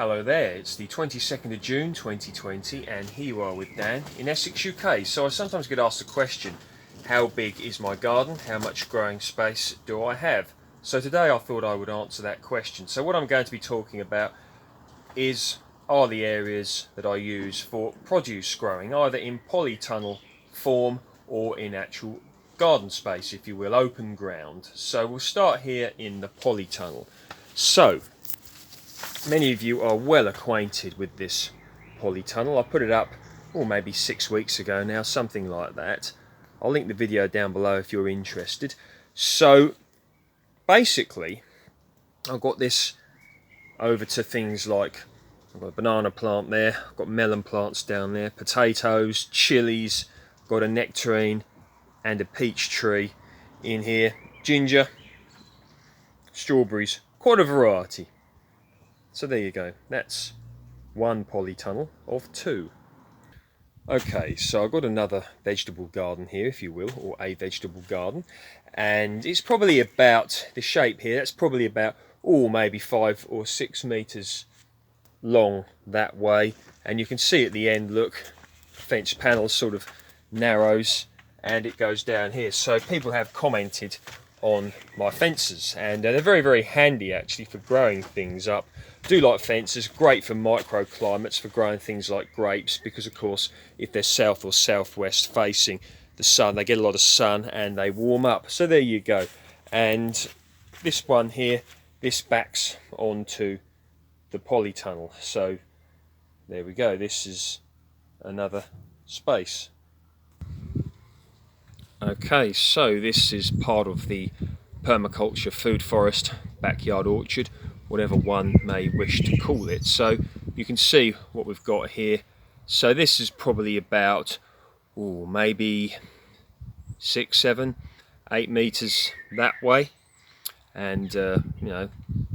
Hello there, it's the 22nd of June 2020 and here you are with Dan in Essex, UK. So I sometimes get asked the question, how big is my garden? How much growing space do I have? So today I thought I would answer that question. So what I'm going to be talking about are the areas that I use for produce growing, either in polytunnel form or in actual garden space, if you will, open ground. So we'll start here in the polytunnel. So many of you are well acquainted with this polytunnel. I put it up maybe 6 weeks ago now, something like that. I'll link the video down below if you're interested. So basically I've got this over to things like, I've got a banana plant there, I've got melon plants down there, potatoes, chilies, got a nectarine and a peach tree in here, ginger, strawberries, quite a variety. So there you go, that's one polytunnel of two. Okay, so I've got another vegetable garden here, if you will, or a vegetable garden, and it's probably about, the shape here, that's probably about, maybe 5 or 6 meters long that way, and you can see at the end, look, fence panel sort of narrows and it goes down here. So people have commented on my fences, and they're very, very handy actually for growing things up. Do like fences, great for microclimates for growing things like grapes, because of course if they're south or southwest facing the sun, they get a lot of sun and they warm up. So there you go. And this one here, this backs onto the polytunnel, so there we go, this is another space. Okay, so this is part of the permaculture food forest, backyard orchard, whatever one may wish to call it. So you can see what we've got here. So this is probably about maybe 6, 7, 8 meters that way, and you know,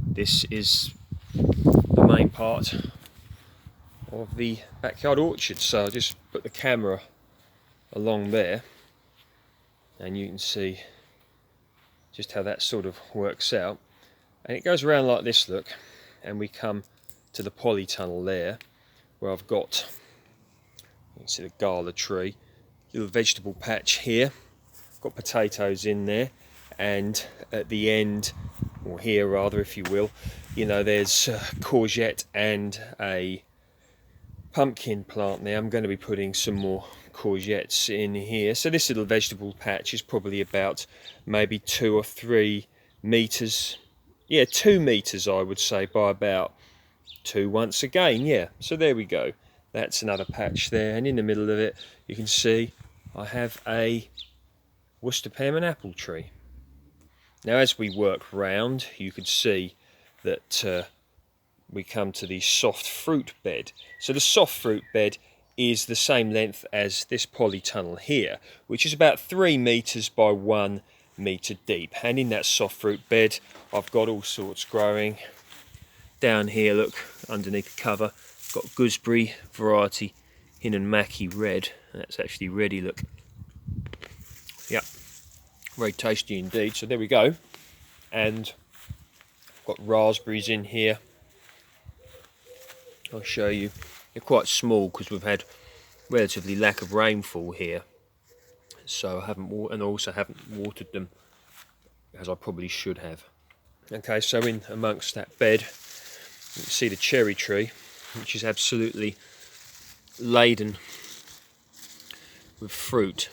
this is the main part of the backyard orchard. So I'll just put the camera along there and you can see just how that sort of works out, and it goes around like this, look, and we come to the polytunnel there where I've got, you can see the gala tree, little vegetable patch here, got potatoes in there, and at the end, or here rather if you will, you know, there's courgette and a pumpkin plant there. I'm going to be putting some more courgettes in here. So this little vegetable patch is probably about maybe 2 or 3 meters, 2 meters I would say, by about 2 once again. Yeah, so there we go, that's another patch there, and in the middle of it you can see I have a Worcester pearman apple tree. Now as we work round, you could see that we come to the soft fruit bed. So the soft fruit bed is the same length as this polytunnel here, which is about 3 meters by 1 meter deep. And in that soft fruit bed, I've got all sorts growing. Down here, look, underneath the cover, got gooseberry variety Hinnon Mackie red. That's actually ready, look. Yep, very tasty indeed. So there we go. And I've got raspberries in here. I'll show you. They're quite small because we've had relatively lack of rainfall here, so I haven't watered them as I probably should have. Okay, so in amongst that bed you can see the cherry tree, which is absolutely laden with fruit.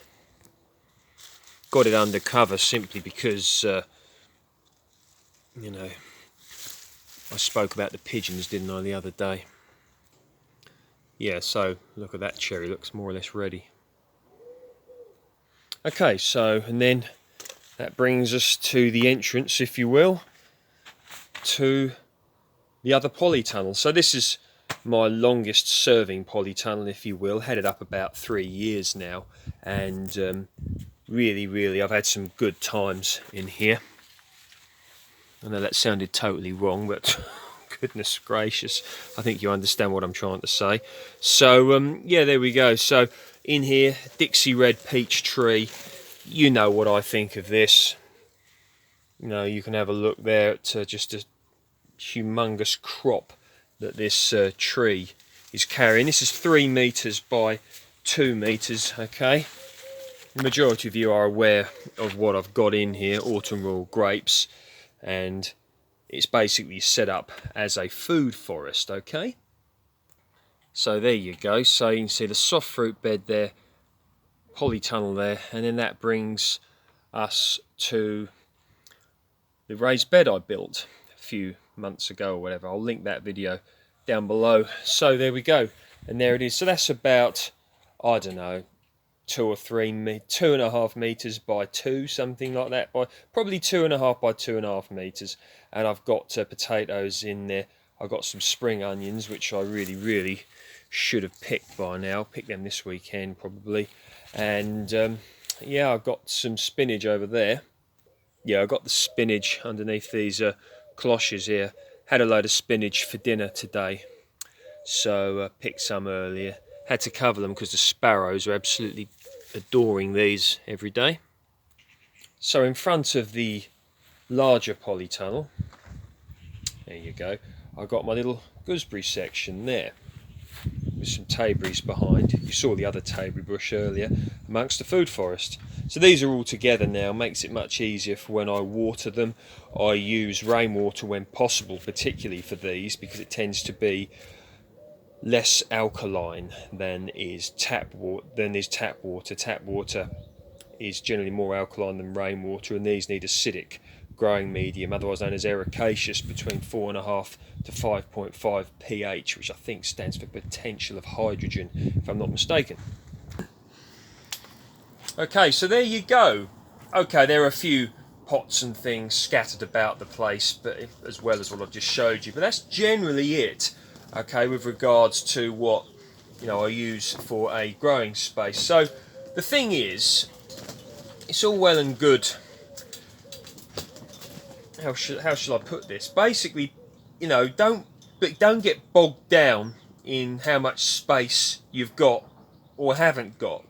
Got it under cover simply because you know, I spoke about the pigeons, didn't I, the other day? Yeah, so look at that cherry, looks more or less ready. Okay, so, and then that brings us to the entrance, if you will, to the other polytunnel. So this is my longest serving polytunnel, if you will. Had it up about 3 years now, and really I've had some good times in here. I know that sounded totally wrong, but goodness gracious, I think you understand what I'm trying to say. So yeah, there we go. So in here, Dixie red peach tree. You know what I think of this. You know, you can have a look there at just a humongous crop that this tree is carrying. This is 3 meters by 2 meters, okay? The majority of you are aware of what I've got in here, autumn royal grapes, and it's basically set up as a food forest, okay? So there you go. So you can see the soft fruit bed there, polytunnel there, and then that brings us to the raised bed I built a few months ago or whatever. I'll link that video down below. So there we go, and there it is. So that's about, I don't know, 2.5 meters by 2, something like that, by probably 2.5 by 2.5 meters. And I've got potatoes in there. I've got some spring onions, which I really should have picked by now. Pick them this weekend probably. And yeah, I've got some spinach over there. Yeah, I've got the spinach underneath these cloches here. Had a load of spinach for dinner today, so picked some earlier. Had to cover them because the sparrows are absolutely adoring these every day. So in front of the larger polytunnel, there you go, I've got my little gooseberry section there with some tayberries behind. You saw the other tayberry bush earlier amongst the food forest. So these are all together now, makes it much easier for when I water them. I use rainwater when possible, particularly for these, because it tends to be less alkaline than is tap water. Tap water is generally more alkaline than rainwater, and these need acidic growing medium, otherwise known as ericaceous, between 4.5 to 5.5 pH, which I think stands for potential of hydrogen, if I'm not mistaken. Okay, so there you go. Okay, there are a few pots and things scattered about the place, but as well as what I've just showed you, but that's generally it. Okay, with regards to what I use for a growing space. So the thing is, it's all well and good. How shall I put this? Basically, don't get bogged down in how much space you've got or haven't got.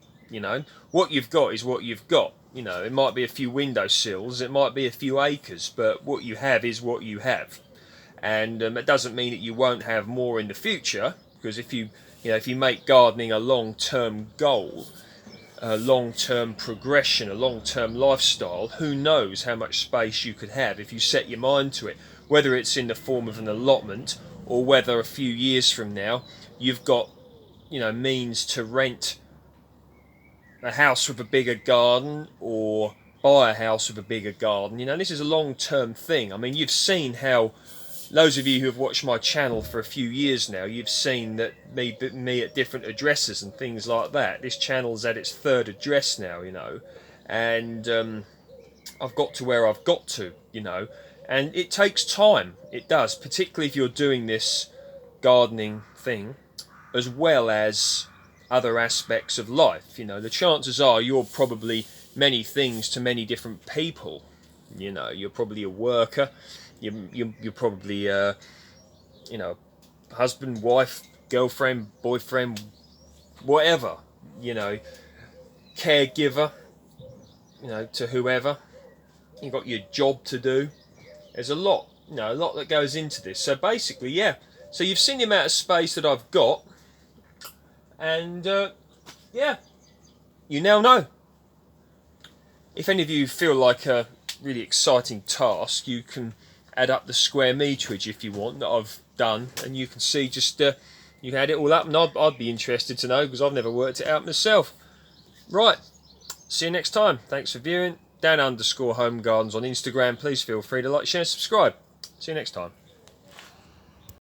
What you've got is what you've got. It might be a few windowsills, it might be a few acres, but what you have is what you have. And it doesn't mean that you won't have more in the future, because if you make gardening a long-term goal, a long-term progression, a long-term lifestyle, who knows how much space you could have if you set your mind to it, whether it's in the form of an allotment or whether a few years from now you've got means to rent a house with a bigger garden or buy a house with a bigger garden. This is a long-term thing. I mean, you've seen how, those of you who have watched my channel for a few years now, you've seen that me at different addresses and things like that. This channel's at its 3rd address now, and I've got to where I've got to, and it takes time. It does, particularly if you're doing this gardening thing as well as other aspects of life. The chances are you're probably many things to many different people. You're probably a worker. You're probably husband, wife, girlfriend, boyfriend, whatever, caregiver, to whoever. You've got your job to do. There's a lot that goes into this. So basically, yeah. So you've seen the amount of space that I've got, and yeah, you now know. If any of you feel like a really exciting task, you can add up the square meterage if you want that I've done, and you can see just you can add it all up, and I'd be interested to know, because I've never worked it out myself. Right, see you next time. Thanks for viewing. Dan_Home Gardens on Instagram. Please feel free to like, share and subscribe. See you next time.